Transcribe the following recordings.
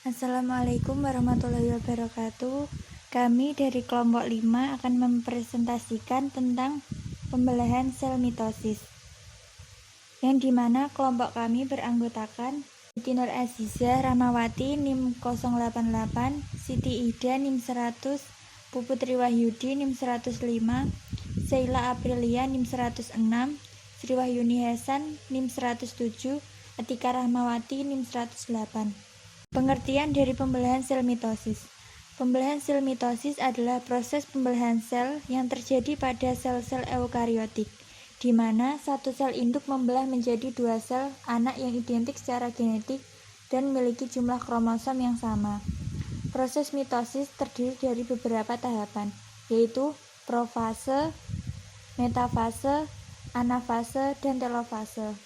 Assalamualaikum warahmatullahi wabarakatuh. Kami dari kelompok 5 akan mempresentasikan tentang pembelahan sel mitosis, yang dimana kelompok kami beranggotakan Siti Nur Aziza Rahmawati NIM 088, Siti Ida NIM 100, Puputri Wahyudi NIM 105, Sheila Aprilia NIM 106, Sri Wahyuni Hasan NIM 107, Atika Rahmawati NIM 108. Pengertian dari pembelahan sel mitosis. Pembelahan sel mitosis adalah proses pembelahan sel yang terjadi pada sel-sel eukariotik, di mana satu sel induk membelah menjadi dua sel anak yang identik secara genetik dan memiliki jumlah kromosom yang sama. Proses mitosis terdiri dari beberapa tahapan, yaitu profase, metafase, anafase, dan telofase.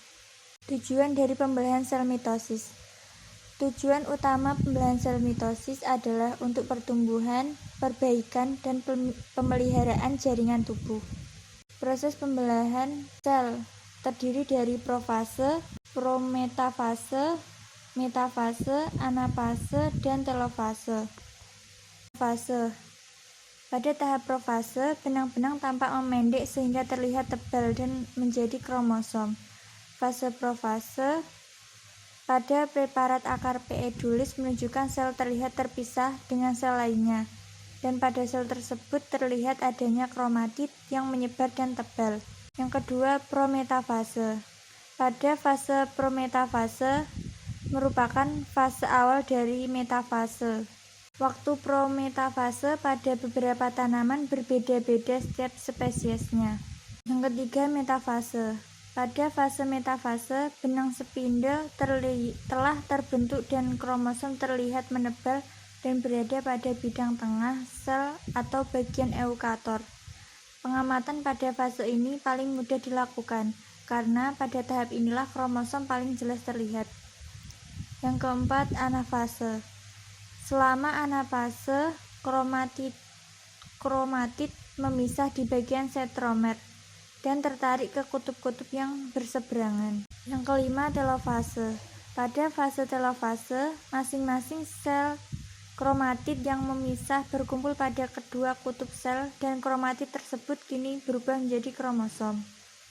Tujuan dari pembelahan sel mitosis. Tujuan utama pembelahan sel mitosis adalah untuk pertumbuhan, perbaikan, dan pemeliharaan jaringan tubuh. Proses pembelahan sel terdiri dari profase, prometafase, metafase, anafase, dan telofase. Pada tahap profase, benang-benang tampak memendek sehingga terlihat tebal dan menjadi kromosom. Fase profase, pada preparat akar P. edulis menunjukkan sel terlihat terpisah dengan sel lainnya, dan pada sel tersebut terlihat adanya kromatid yang menyebar dan tebal. Yang kedua, prometafase. Pada fase prometafase merupakan fase awal dari metafase. Waktu prometafase pada beberapa tanaman berbeda-beda setiap spesiesnya. Yang ketiga, metafase. Pada fase metafase, benang spindel telah terbentuk dan kromosom terlihat menebal dan berada pada bidang tengah sel atau bagian eukator. Pengamatan pada fase ini paling mudah dilakukan, karena pada tahap inilah kromosom paling jelas terlihat. Yang keempat, anafase. Selama anafase, kromatid memisah di bagian sentromer dan tertarik ke kutub-kutub yang berseberangan. Yang kelima, telofase. Pada fase telofase, masing-masing sel kromatid yang memisah berkumpul pada kedua kutub sel dan kromatid tersebut kini berubah menjadi kromosom.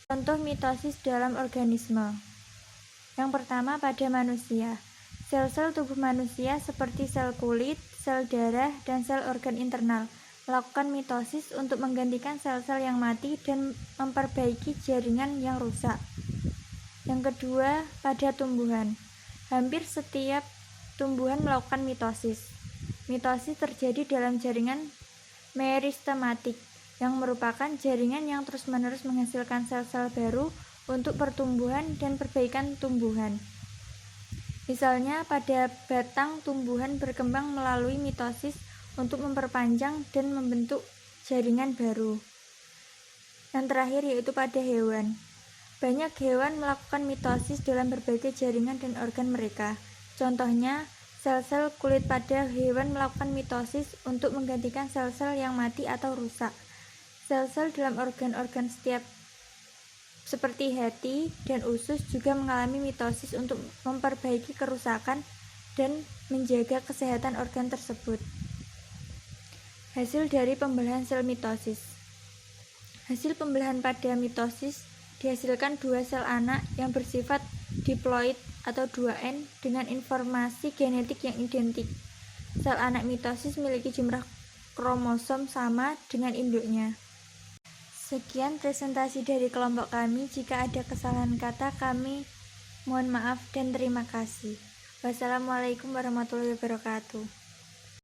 Contoh mitosis dalam organisme. Yang pertama, pada manusia. Sel-sel tubuh manusia seperti sel kulit, sel darah, dan sel organ internal melakukan mitosis untuk menggantikan sel-sel yang mati dan memperbaiki jaringan yang rusak. Yang kedua, pada tumbuhan. Hampir setiap tumbuhan melakukan mitosis. Mitosis terjadi dalam jaringan meristematik, yang merupakan jaringan yang terus-menerus menghasilkan sel-sel baru untuk pertumbuhan dan perbaikan tumbuhan. Misalnya, pada batang tumbuhan berkembang melalui mitosis untuk memperpanjang dan membentuk jaringan baru. Yang terakhir yaitu pada hewan. Banyak hewan melakukan mitosis dalam berbagai jaringan dan organ mereka. Contohnya, sel-sel kulit pada hewan melakukan mitosis untuk menggantikan sel-sel yang mati atau rusak. Sel-sel dalam organ-organ setiap seperti hati dan usus juga mengalami mitosis untuk memperbaiki kerusakan dan menjaga kesehatan organ tersebut. Hasil dari pembelahan sel mitosis. Hasil pembelahan pada mitosis dihasilkan dua sel anak yang bersifat diploid atau 2N dengan informasi genetik yang identik. Sel anak mitosis memiliki jumlah kromosom sama dengan induknya. Sekian presentasi dari kelompok kami. Jika ada kesalahan kata, kami mohon maaf dan terima kasih. Wassalamualaikum warahmatullahi wabarakatuh.